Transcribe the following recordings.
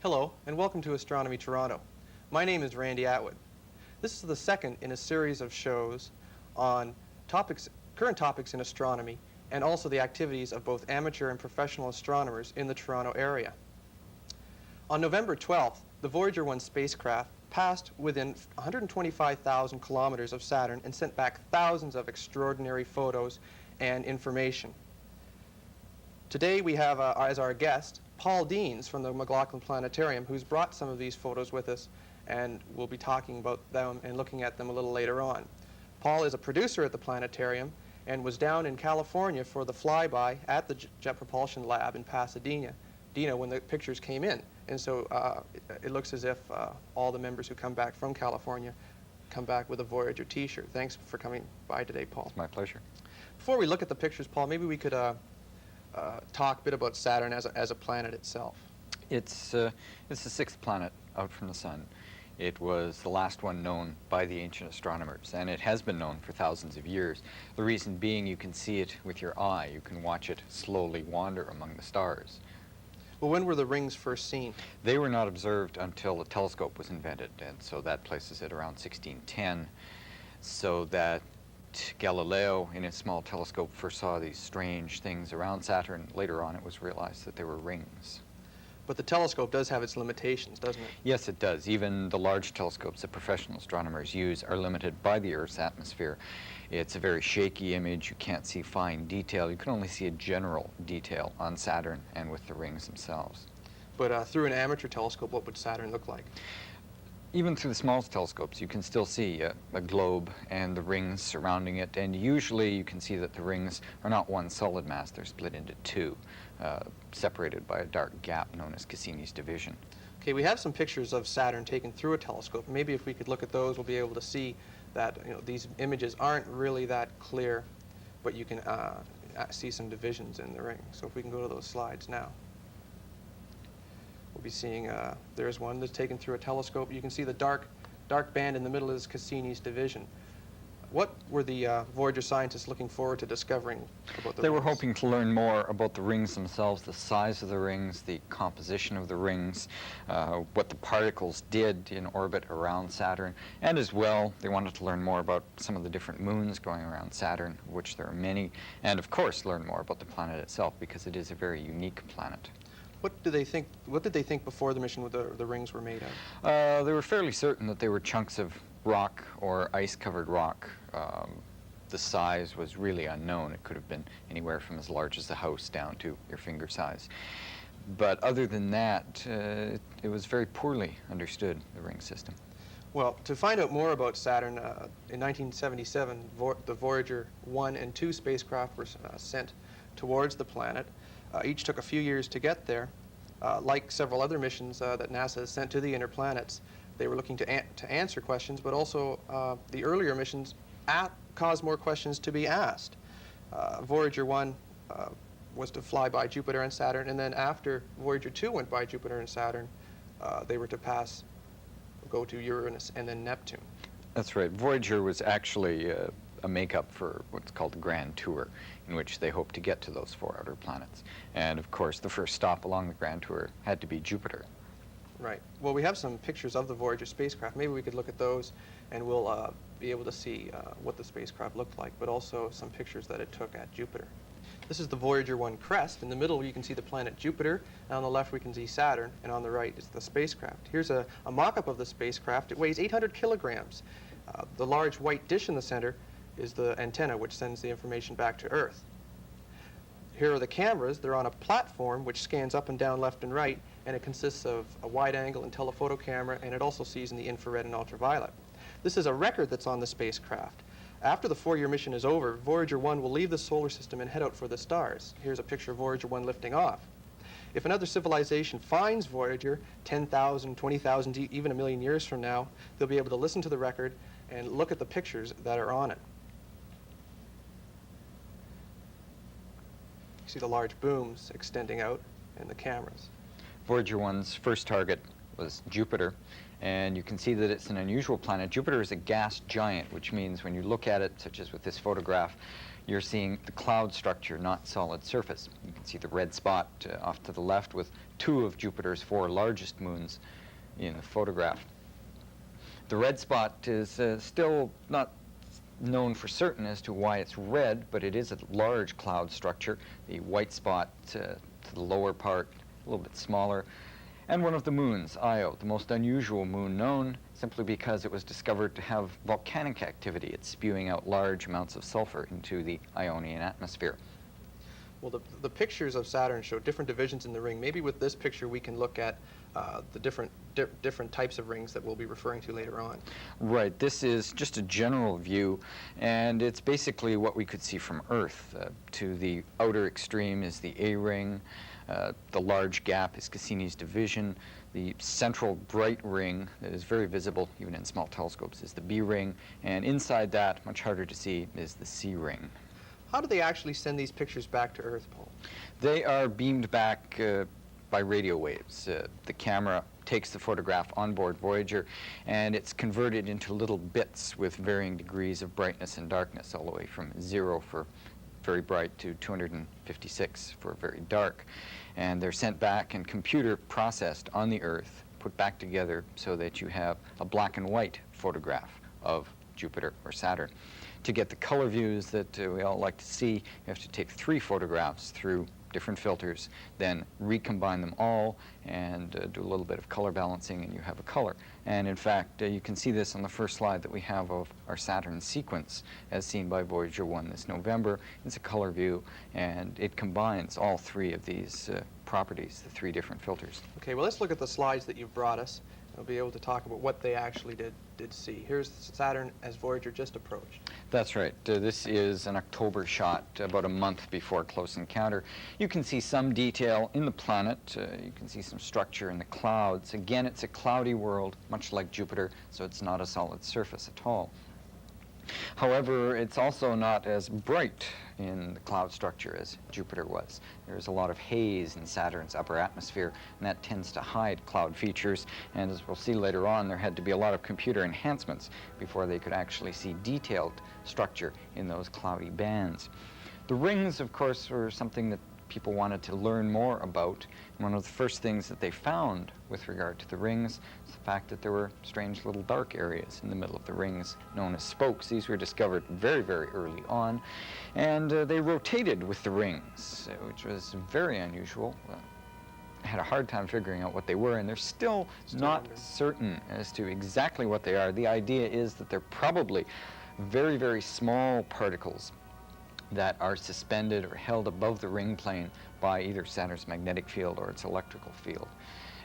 Hello, and welcome to Astronomy Toronto. My name is Randy Atwood. This is the second in a series of shows on current topics in astronomy and also the activities of both amateur and professional astronomers in the Toronto area. On November 12th, the Voyager 1 spacecraft passed within 125,000 kilometers of Saturn and sent back thousands of extraordinary photos and information. Today we have as our guest Paul Deans from the McLaughlin Planetarium, who's brought some of these photos with us, and we'll be talking about them and looking at them a little later on. Paul is a producer at the planetarium and was down in California for the flyby at the Jet Propulsion Lab in Pasadena when the pictures came in. And so it looks as if all the members who come back from California come back with a Voyager t-shirt. Thanks for coming by today, Paul. It's my pleasure. Before we look at the pictures, Paul, maybe we could talk a bit about Saturn as a planet itself. It's the sixth planet out from the Sun. It was the last one known by the ancient astronomers, and it has been known for thousands of years. The reason being, you can see it with your eye. You can watch it slowly wander among the stars. Well, when were the rings first seen? They were not observed until the telescope was invented, and so that places it around 1610, so that Galileo, in his small telescope, first saw these strange things around Saturn. Later on, it was realized that they were rings. But the telescope does have its limitations, doesn't it? Yes, it does. Even the large telescopes that professional astronomers use are limited by the Earth's atmosphere. It's a very shaky image. You can't see fine detail. You can only see a general detail on Saturn and with the rings themselves. But through an amateur telescope, what would Saturn look like? Even through the smallest telescopes, you can still see a globe and the rings surrounding it, and usually you can see that the rings are not one solid mass. They're split into two, separated by a dark gap known as Cassini's division. Okay, we have some pictures of Saturn taken through a telescope. Maybe if we could look at those, we'll be able to see that these images aren't really that clear, but you can see some divisions in the ring. So if we can go to those slides now. We'll be seeing, there's one that's taken through a telescope. You can see the dark band in the middle is Cassini's division. What were the Voyager scientists looking forward to discovering about the rings? They were hoping to learn more about the rings themselves, the size of the rings, the composition of the rings, what the particles did in orbit around Saturn, and as well, they wanted to learn more about some of the different moons going around Saturn, of which there are many, and of course learn more about the planet itself, because it is a very unique planet. What did they think before the mission the rings were made of? They were fairly certain that they were chunks of rock or ice-covered rock. The size was really unknown. It could have been anywhere from as large as a house down to your finger size. But other than that, it was very poorly understood, the ring system. Well, to find out more about Saturn, in 1977, the Voyager 1 and 2 spacecraft were sent towards the planet. Each took a few years to get there. Like several other missions that NASA has sent to the inner planets, they were looking to answer questions, but also the earlier missions caused more questions to be asked. Voyager 1 was to fly by Jupiter and Saturn, and then after Voyager 2 went by Jupiter and Saturn, they were to go to Uranus and then Neptune. That's right. Voyager was actually a makeup for what's called the Grand Tour, in which they hoped to get to those four outer planets. And of course, the first stop along the Grand Tour had to be Jupiter. Right. Well, we have some pictures of the Voyager spacecraft. Maybe we could look at those, and we'll be able to see what the spacecraft looked like, but also some pictures that it took at Jupiter. This is the Voyager 1 crest. In the middle, you can see the planet Jupiter, and on the left, we can see Saturn, and on the right is the spacecraft. Here's a mock-up of the spacecraft. It weighs 800 kilograms. The large white dish in the center is the antenna, which sends the information back to Earth. Here are the cameras. They're on a platform which scans up and down, left and right, and it consists of a wide-angle and telephoto camera, and it also sees in the infrared and ultraviolet. This is a record that's on the spacecraft. After the 4-year mission is over, Voyager 1 will leave the solar system and head out for the stars. Here's a picture of Voyager 1 lifting off. If another civilization finds Voyager 10,000, 20,000, even a million years from now, they'll be able to listen to the record and look at the pictures that are on it. You see the large booms extending out and the cameras. Voyager 1's first target was Jupiter, and you can see that it's an unusual planet. Jupiter is a gas giant, which means when you look at it, such as with this photograph, you're seeing the cloud structure, not solid surface. You can see the red spot off to the left with 2 of Jupiter's 4 largest moons in the photograph. The red spot is still not known for certain as to why it's red, but it is a large cloud structure. The white spot to the lower part, a little bit smaller. And one of the moons, Io, the most unusual moon known, simply because it was discovered to have volcanic activity. It's spewing out large amounts of sulfur into the Ionian atmosphere. Well, the pictures of Saturn show different divisions in the ring. Maybe with this picture we can look at the different types of rings that we'll be referring to later on. Right. This is just a general view, and it's basically what we could see from Earth. To the outer extreme is the A ring. The large gap is Cassini's division. The central bright ring that is very visible, even in small telescopes, is the B ring. And inside that, much harder to see, is the C ring. How do they actually send these pictures back to Earth, Paul? They are beamed back by radio waves. The camera takes the photograph on board Voyager, and it's converted into little bits with varying degrees of brightness and darkness, all the way from 0 for very bright to 256 for very dark. And they're sent back and computer processed on the Earth, put back together so that you have a black and white photograph of Jupiter or Saturn. To get the color views that we all like to see, you have to take 3 photographs through different filters, then recombine them all and do a little bit of color balancing, and you have a color. And in fact, you can see this on the first slide that we have of our Saturn sequence as seen by Voyager 1 this November. It's a color view, and it combines all 3 of these properties, the 3 different filters. Okay, well, let's look at the slides that you've brought us. We'll be able to talk about what they actually did see. Here's Saturn as Voyager just approached. That's right. This is an October shot, about a month before close encounter. You can see some detail in the planet. You can see some structure in the clouds. Again, it's a cloudy world, much like Jupiter, so it's not a solid surface at all. However, it's also not as bright in the cloud structure as Jupiter was. There's a lot of haze in Saturn's upper atmosphere, and that tends to hide cloud features. And as we'll see later on, there had to be a lot of computer enhancements before they could actually see detailed structure in those cloudy bands. The rings, of course, were something that people wanted to learn more about. One of the first things that they found with regard to the rings is the fact that there were strange little dark areas in the middle of the rings known as spokes. These were discovered very, very early on, and they rotated with the rings, which was very unusual. I had a hard time figuring out what they were, and they're still not certain as to exactly what they are. The idea is that they're probably very, very small particles that are suspended or held above the ring plane by either Saturn's magnetic field or its electrical field.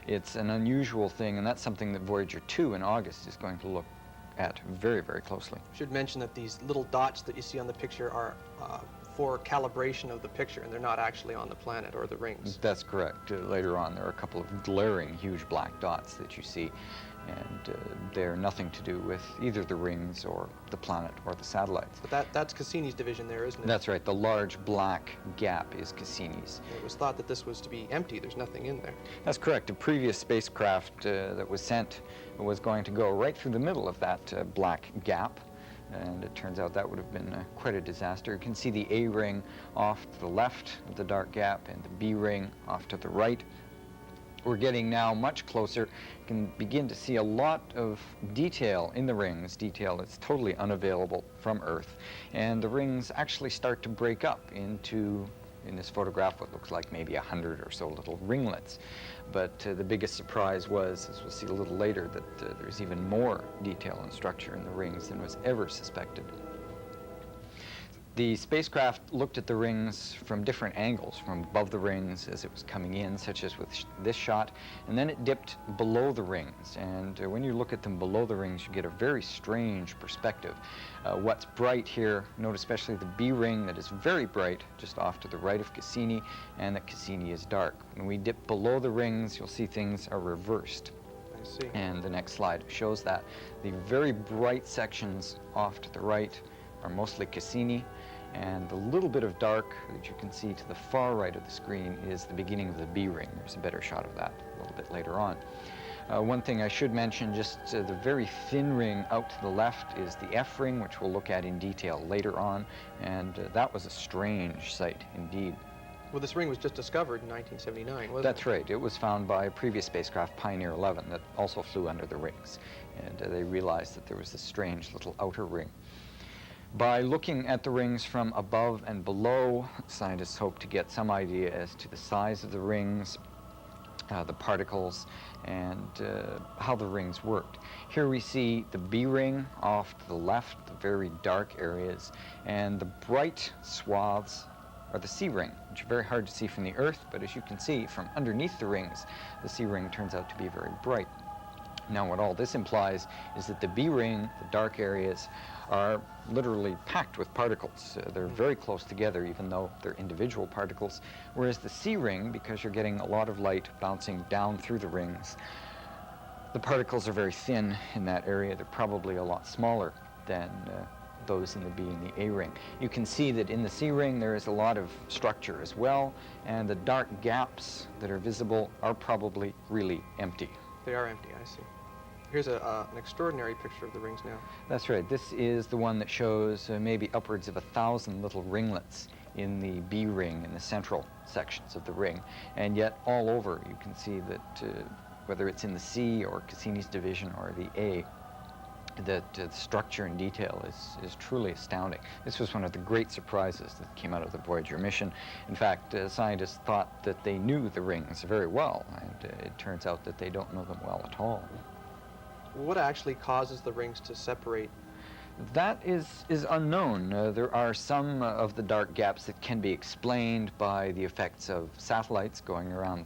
It's an unusual thing, and that's something that Voyager 2 in August is going to look at very, very closely. I should mention that these little dots that you see on the picture are for calibration of the picture, and they're not actually on the planet or the rings. That's correct. Later on, there are a couple of glaring, huge black dots that you see, and they're nothing to do with either the rings or the planet or the satellites. But that's Cassini's division there, isn't it? That's right. The large black gap is Cassini's. It was thought that this was to be empty. There's nothing in there. That's correct. A previous spacecraft that was sent was going to go right through the middle of that black gap, and it turns out that would have been quite a disaster. You can see the A ring off to the left of the dark gap and the B ring off to the right. We're getting now much closer. You can begin to see a lot of detail in the rings, detail that's totally unavailable from Earth. And the rings actually start to break up into, in this photograph, what looks like maybe 100 or so little ringlets. But the biggest surprise was, as we'll see a little later, that there's even more detail and structure in the rings than was ever suspected. The spacecraft looked at the rings from different angles, from above the rings as it was coming in, such as with this shot, and then it dipped below the rings. And when you look at them below the rings, you get a very strange perspective. What's bright here, note especially the B ring that is very bright just off to the right of Cassini, and that Cassini is dark. When we dip below the rings, you'll see things are reversed. I see. And the next slide shows that. The very bright sections off to the right are mostly Cassini, and the little bit of dark that you can see to the far right of the screen is the beginning of the B ring. There's a better shot of that a little bit later on. One thing I should mention, just the very thin ring out to the left is the F ring, which we'll look at in detail later on, and that was a strange sight indeed. Well, this ring was just discovered in 1979, wasn't it? That's right. It was found by a previous spacecraft, Pioneer 11, that also flew under the rings, and they realized that there was this strange little outer ring. By looking at the rings from above and below, scientists hope to get some idea as to the size of the rings, the particles, and how the rings worked. Here we see the B ring off to the left, the very dark areas, and the bright swaths are the C ring, which are very hard to see from the Earth, but as you can see from underneath the rings, the C ring turns out to be very bright. Now, what all this implies is that the B ring, the dark areas, are literally packed with particles. They're very close together, even though they're individual particles, whereas the C ring, because you're getting a lot of light bouncing down through the rings, the particles are very thin in that area. They're probably a lot smaller than those in the B and the A ring. You can see that in the C ring there is a lot of structure as well, and the dark gaps that are visible are probably really empty. They are empty, I see. Here's an extraordinary picture of the rings now. That's right. This is the one that shows maybe upwards of 1,000 little ringlets in the B ring, in the central sections of the ring. And yet all over you can see that whether it's in the C or Cassini's division or the A, that the structure and detail is truly astounding. This was one of the great surprises that came out of the Voyager mission. In fact, scientists thought that they knew the rings very well, and it turns out that they don't know them well at all. What actually causes the rings to separate? That is unknown. There are some of the dark gaps that can be explained by the effects of satellites going around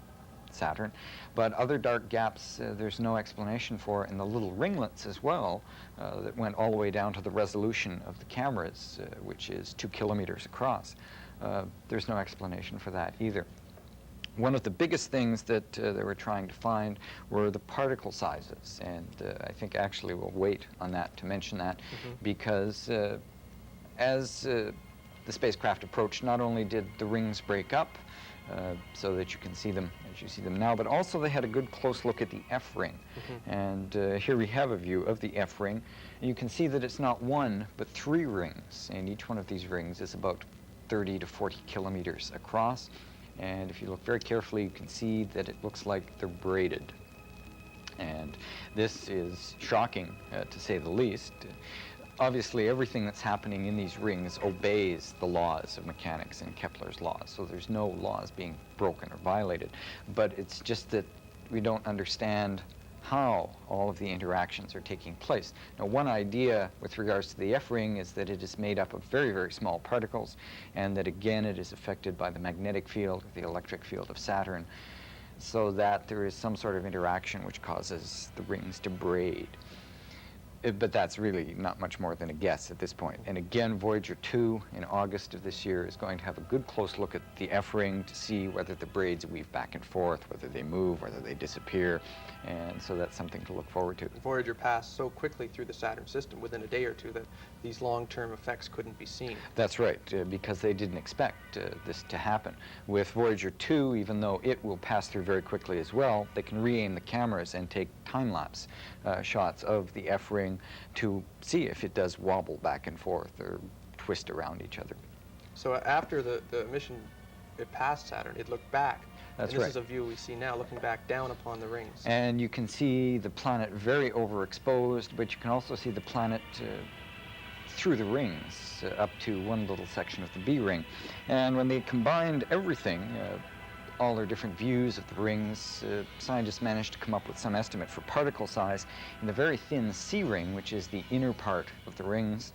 Saturn, but other dark gaps there's no explanation for, and the little ringlets as well that went all the way down to the resolution of the cameras, which is 2 kilometers across. There's no explanation for that either. One of the biggest things that they were trying to find were the particle sizes, and I think actually we'll wait on that to mention that, because as the spacecraft approached, not only did the rings break up so that you can see them as you see them now, but also they had a good close look at the F ring. And here we have a view of the F ring, and you can see that it's not 1 but 3 rings, and each one of these rings is about 30 to 40 kilometers across. And if you look very carefully, you can see that it looks like they're braided. And this is shocking, to say the least. Obviously, everything that's happening in these rings obeys the laws of mechanics and Kepler's laws, so there's no laws being broken or violated. But it's just that we don't understand how all of the interactions are taking place. Now, one idea with regards to the F ring is that it is made up of very, very small particles, and that again it is affected by the magnetic field, the electric field of Saturn, so that there is some sort of interaction which causes the rings to braid. But that's really not much more than a guess at this point. And again, Voyager 2 in August of this year is going to have a good close look at the F ring to see whether the braids weave back and forth, whether they move, whether they disappear. And so that's something to look forward to. Voyager passed so quickly through the Saturn system within a day or two that these long-term effects couldn't be seen. That's right, because they didn't expect this to happen. With Voyager 2, even though it will pass through very quickly as well, they can re-aim the cameras and take time-lapse shots of the F ring to see if it does wobble back and forth or twist around each other. So after the mission, it passed Saturn, it looked back. That's and this right. is a view we see now, looking back down upon the rings. And you can see the planet very overexposed, but you can also see the planet through the rings up to one little section of the B ring. And when they combined everything, all their different views of the rings, scientists managed to come up with some estimate for particle size in the very thin C ring, which is the inner part of the rings.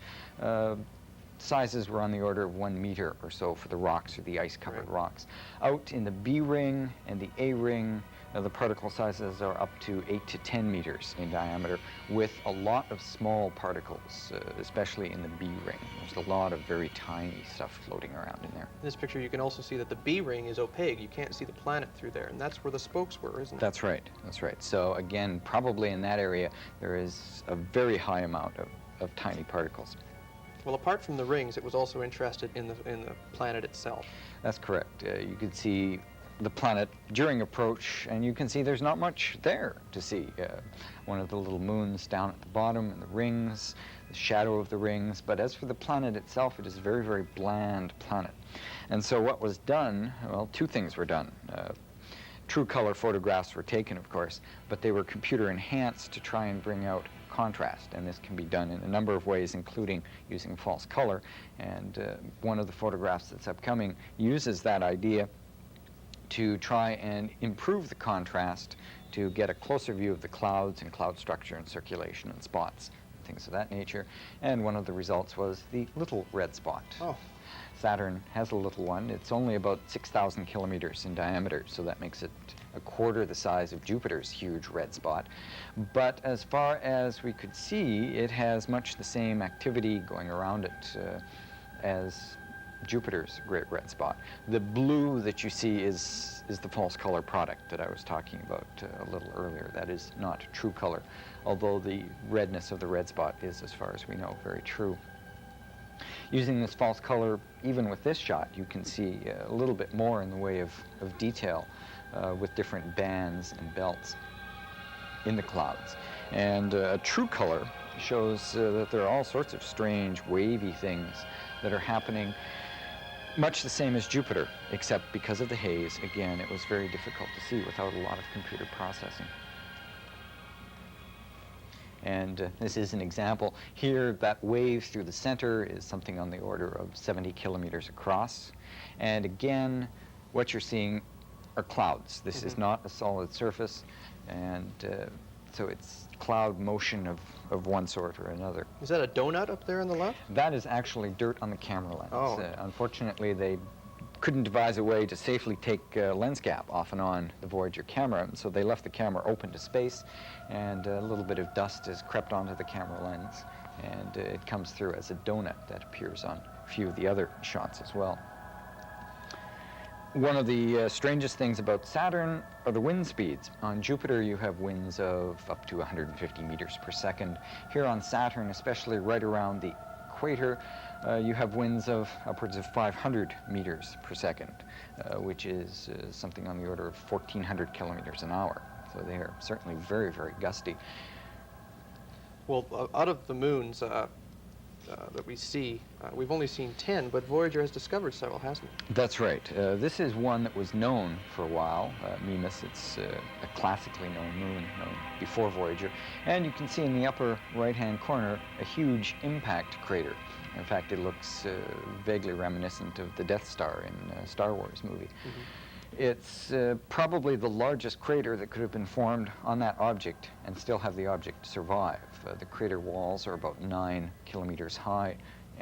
Sizes were on the order of 1 meter or so for the rocks or the ice-covered rocks. Out in the B ring and the A ring, the particle sizes are up to 8 to 10 meters in diameter, with a lot of small particles, especially in the B ring. There's a lot of very tiny stuff floating around in there. In this picture, you can also see that the B ring is opaque. You can't see the planet through there, and that's where the spokes were, isn't it? That's right. That's right. So again, probably in that area, there is a very high amount of tiny particles. Well, apart from the rings, it was also interested in the planet itself. That's correct. You could see the planet during approach, and you can see there's not much there to see. One of the little moons down at the bottom, and the rings, the shadow of the rings. But as for the planet itself, it is a very, very bland planet. And so what was done, well, two things were done. True color photographs were taken, of course, but they were computer enhanced to try and bring out contrast, and this can be done in a number of ways, including using false color. And one of the photographs that's upcoming uses that idea to try and improve the contrast to get a closer view of the clouds and cloud structure and circulation and spots, things of that nature. And one of the results was the little red spot. Oh. Saturn has a little one. It's only about 6,000 kilometers in diameter, so that makes it a quarter the size of Jupiter's huge red spot. But as far as we could see, it has much the same activity going around it as Jupiter's great red spot. The blue that you see is the false color product that I was talking about a little earlier. That is not true color, although the redness of the red spot is, as far as we know, very true. Using this false color, even with this shot, you can see a little bit more in the way of detail with different bands and belts in the clouds. And a true color shows that there are all sorts of strange wavy things that are happening, much the same as Jupiter, except because of the haze, again, it was very difficult to see without a lot of computer processing. And this is an example. Here, that wave through the center is something on the order of 70 kilometers across. And again, what you're seeing are clouds. This is not a solid surface, and so it's cloud motion of one sort or another. Is that a donut up there on the left? That is actually dirt on the camera lens. Oh. Unfortunately, they couldn't devise a way to safely take lens cap off and on the Voyager camera, and so they left the camera open to space, and a little bit of dust has crept onto the camera lens, and it comes through as a donut that appears on a few of the other shots as well. One of the strangest things about Saturn are the wind speeds. On Jupiter, you have winds of up to 150 meters per second. Here on Saturn, especially right around the equator, you have winds of upwards of 500 meters per second, which is something on the order of 1,400 kilometers an hour. So they are certainly very, very gusty. Well, out of the moons that we see, we've only seen 10, but Voyager has discovered several, hasn't it? That's right. This is one that was known for a while, Mimas. It's a classically known moon, known before Voyager. And you can see in the upper right-hand corner a huge impact crater. In fact, it looks vaguely reminiscent of the Death Star in a Star Wars movie. It's probably the largest crater that could have been formed on that object and still have the object survive. The crater walls are about 9 kilometers high,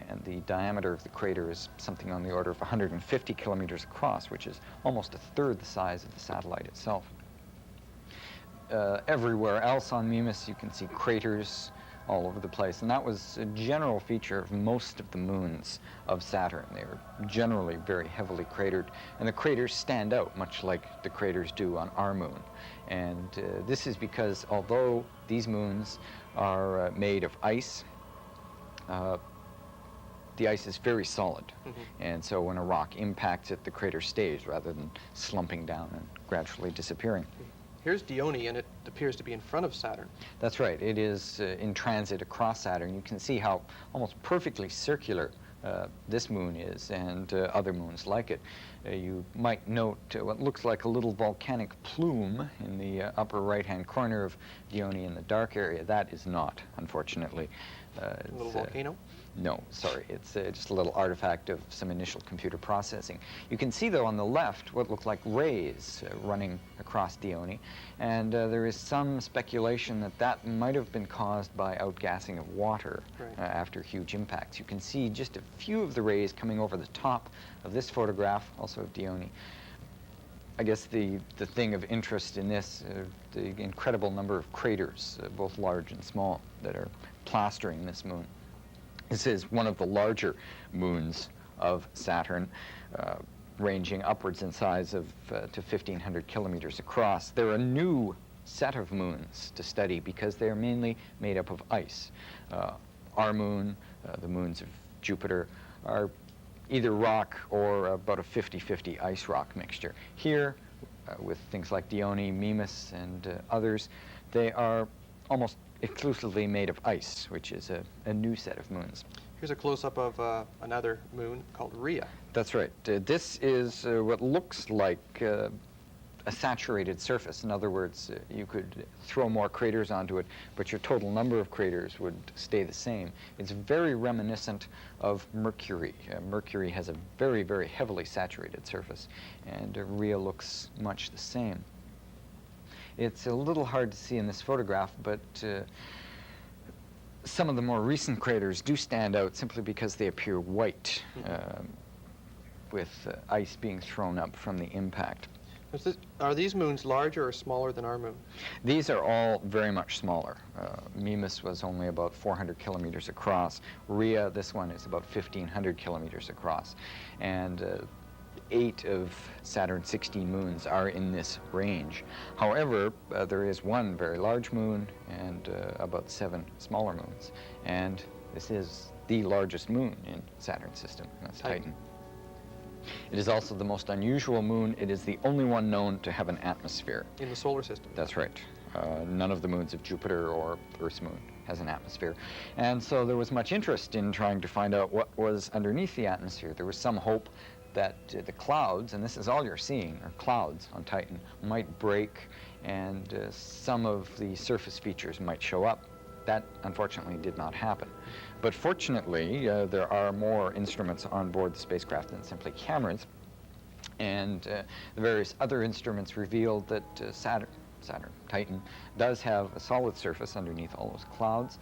and the diameter of the crater is something on the order of 150 kilometers across, which is almost a third the size of the satellite itself. Everywhere else on Mimas, you can see craters all over the place, and that was a general feature of most of the moons of Saturn. They are generally very heavily cratered, and the craters stand out much like the craters do on our moon. And this is because although these moons are made of ice, the ice is very solid, and so when a rock impacts it, the crater stays rather than slumping down and gradually disappearing. Here's Dione, and it appears to be in front of Saturn. That's right. It is in transit across Saturn. You can see how almost perfectly circular this moon is, and other moons like it. You might note what looks like a little volcanic plume in the upper right-hand corner of Dione in the dark area. That is not, unfortunately. A little volcano? No, sorry. It's just a little artifact of some initial computer processing. You can see, though, on the left what look like rays running across Dione, and there is some speculation that that might have been caused by outgassing of water after huge impacts. You can see just a few of the rays coming over the top of this photograph, also of Dione. I guess the thing of interest in this, the incredible number of craters, both large and small, that are plastering this moon. This is one of the larger moons of Saturn, ranging upwards in size of to 1,500 kilometers across. They're a new set of moons to study because they're mainly made up of ice. Our moon, the moons of Jupiter, are either rock or about a 50-50 ice-rock mixture. Here, with things like Dione, Mimas, and others, they are almost exclusively made of ice, which is a new set of moons. Here's a close-up of another moon called Rhea. That's right. This is what looks like a saturated surface. In other words, you could throw more craters onto it, but your total number of craters would stay the same. It's very reminiscent of Mercury. Mercury has a very, very heavily saturated surface, and Rhea looks much the same. It's a little hard to see in this photograph, but some of the more recent craters do stand out simply because they appear white, with ice being thrown up from the impact. Are these moons larger or smaller than our moon? These are all very much smaller. Mimas was only about 400 kilometers across. Rhea, this one, is about 1,500 kilometers across. And 8 of Saturn's 16 moons are in this range. However, there is one very large moon and about 7 smaller moons. And this is the largest moon in Saturn's system. That's Titan. It is also the most unusual moon. It is the only one known to have an atmosphere. In the solar system? That's right. None of the moons of Jupiter or Earth's moon has an atmosphere. And so there was much interest in trying to find out what was underneath the atmosphere. There was some hope that the clouds, and this is all you're seeing, are clouds on Titan, might break and some of the surface features might show up. That, unfortunately, did not happen. But fortunately, there are more instruments on board the spacecraft than simply cameras. And the various other instruments revealed that Titan, does have a solid surface underneath all those clouds,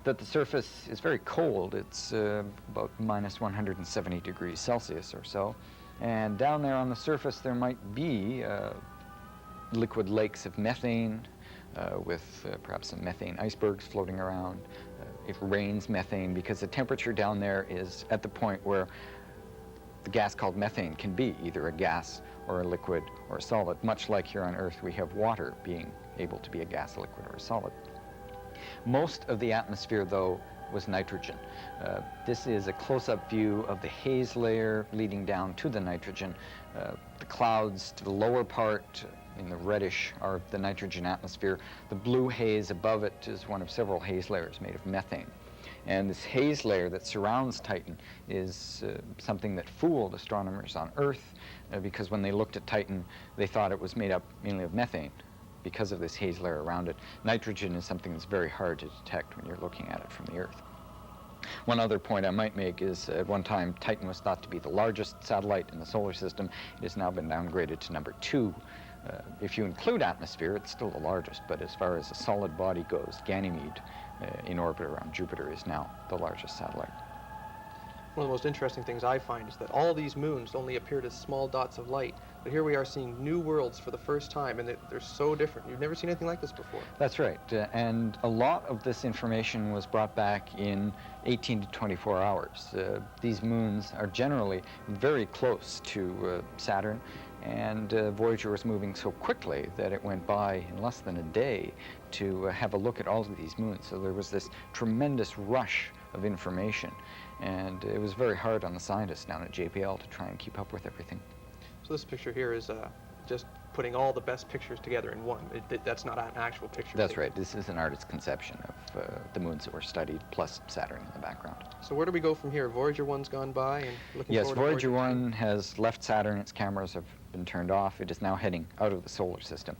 that the surface is very cold. It's about minus 170 degrees Celsius or so. And down there on the surface, there might be liquid lakes of methane, with perhaps some methane icebergs floating around. It rains methane because the temperature down there is at the point where the gas called methane can be either a gas or a liquid or a solid. Much like here on Earth, we have water being able to be a gas, a liquid, or a solid. Most of the atmosphere, though, was nitrogen. This is a close-up view of the haze layer leading down to the nitrogen. The clouds to the lower part in the reddish are the nitrogen atmosphere. The blue haze above it is one of several haze layers made of methane. And this haze layer that surrounds Titan is something that fooled astronomers on Earth because when they looked at Titan, they thought it was made up mainly of methane because of this haze layer around it. Nitrogen is something that's very hard to detect when you're looking at it from the Earth. One other point I might make is at one time Titan was thought to be the largest satellite in the solar system. It has now been downgraded to number 2. If you include atmosphere, it's still the largest, but as far as a solid body goes, Ganymede in orbit around Jupiter is now the largest satellite. One of the most interesting things I find is that all these moons only appeared as small dots of light, but here we are seeing new worlds for the first time, and they're so different. You've never seen anything like this before. That's right, and a lot of this information was brought back in 18 to 24 hours. These moons are generally very close to Saturn, and Voyager was moving so quickly that it went by in less than a day to have a look at all of these moons. So there was this tremendous rush of information, and it was very hard on the scientists down at JPL to try and keep up with everything. So this picture here is just putting all the best pictures together in one. That's not an actual picture. That's right. This is an artist's conception of the moons that were studied, plus Saturn in the background. So where do we go from here? Voyager 1's gone by, and looking Yes, forward to Voyager 1 has left Saturn. Its cameras have been turned off. It is now heading out of the solar system.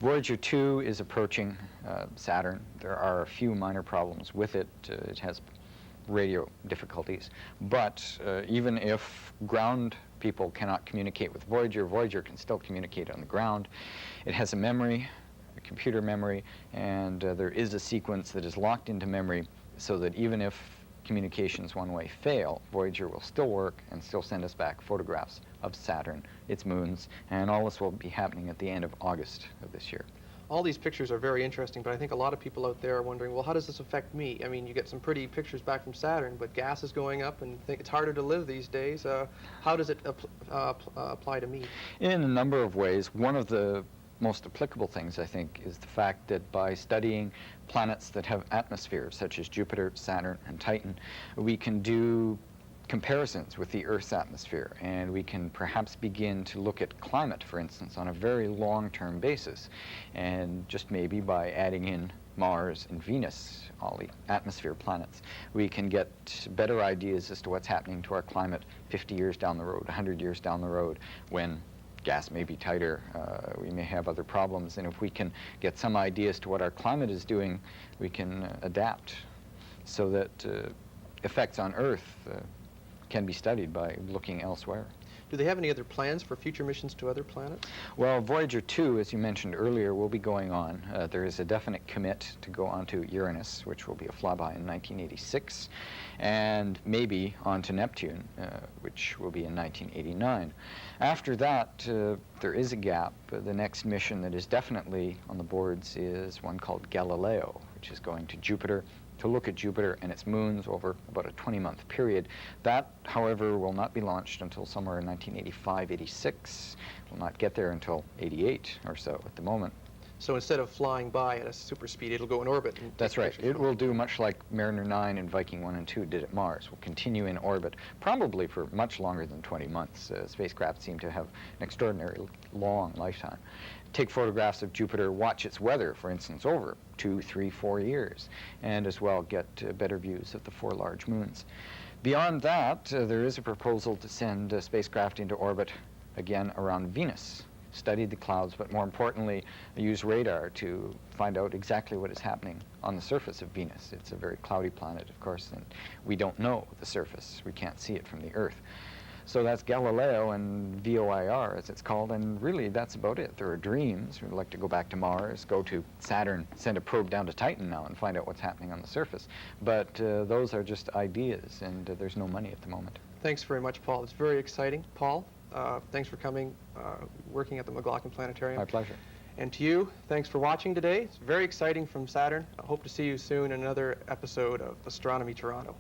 Voyager 2 is approaching Saturn. There are a few minor problems with it. It has radio difficulties. But even if ground people cannot communicate with Voyager, Voyager can still communicate on the ground. It has a memory, a computer memory, and there is a sequence that is locked into memory so that even if communications one way fail, Voyager will still work and still send us back photographs of Saturn, its moons, and all this will be happening at the end of August of this year. All these pictures are very interesting, but I think a lot of people out there are wondering, well, how does this affect me? I mean, you get some pretty pictures back from Saturn, but gas is going up and it's harder to live these days. How does it apply to me? In a number of ways. One of the most applicable things, I think, is the fact that by studying planets that have atmospheres, such as Jupiter, Saturn, and Titan, we can do comparisons with the Earth's atmosphere, and we can perhaps begin to look at climate, for instance, on a very long-term basis. And just maybe by adding in Mars and Venus, all the atmosphere planets, we can get better ideas as to what's happening to our climate 50 years down the road, 100 years down the road, when gas may be tighter, we may have other problems, and if we can get some idea as to what our climate is doing, we can adapt so that effects on Earth can be studied by looking elsewhere. Do they have any other plans for future missions to other planets? Well, Voyager 2, as you mentioned earlier, will be going on. There is a definite commit to go onto Uranus, which will be a flyby in 1986, and maybe onto Neptune, which will be in 1989. After that, there is a gap. The next mission that is definitely on the boards is one called Galileo, which is going to Jupiter to look at Jupiter and its moons over about a 20-month period. That, however, will not be launched until somewhere in 1985-86. Will not get there until 88 or so at the moment. So instead of flying by at a super speed, it'll go in orbit. And That's right. It will do much like Mariner 9 and Viking 1 and 2 did at Mars. Will continue in orbit, probably for much longer than 20 months. Spacecraft seem to have an extraordinarily long lifetime. Take photographs of Jupiter, watch its weather, for instance, over 2, 3, 4 years, and as well get better views of the 4 large moons. Beyond that, there is a proposal to send a spacecraft into orbit again around Venus, study the clouds, but more importantly, use radar to find out exactly what is happening on the surface of Venus. It's a very cloudy planet, of course, and we don't know the surface. We can't see it from the Earth. So that's Galileo and VOIR, as it's called, and really that's about it. There are dreams. We'd like to go back to Mars, go to Saturn, send a probe down to Titan now and find out what's happening on the surface. But those are just ideas, and there's no money at the moment. Thanks very much, Paul. It's very exciting. Paul, thanks for coming, working at the McLaughlin Planetarium. My pleasure. And to you, thanks for watching today. It's very exciting from Saturn. I hope to see you soon in another episode of Astronomy Toronto.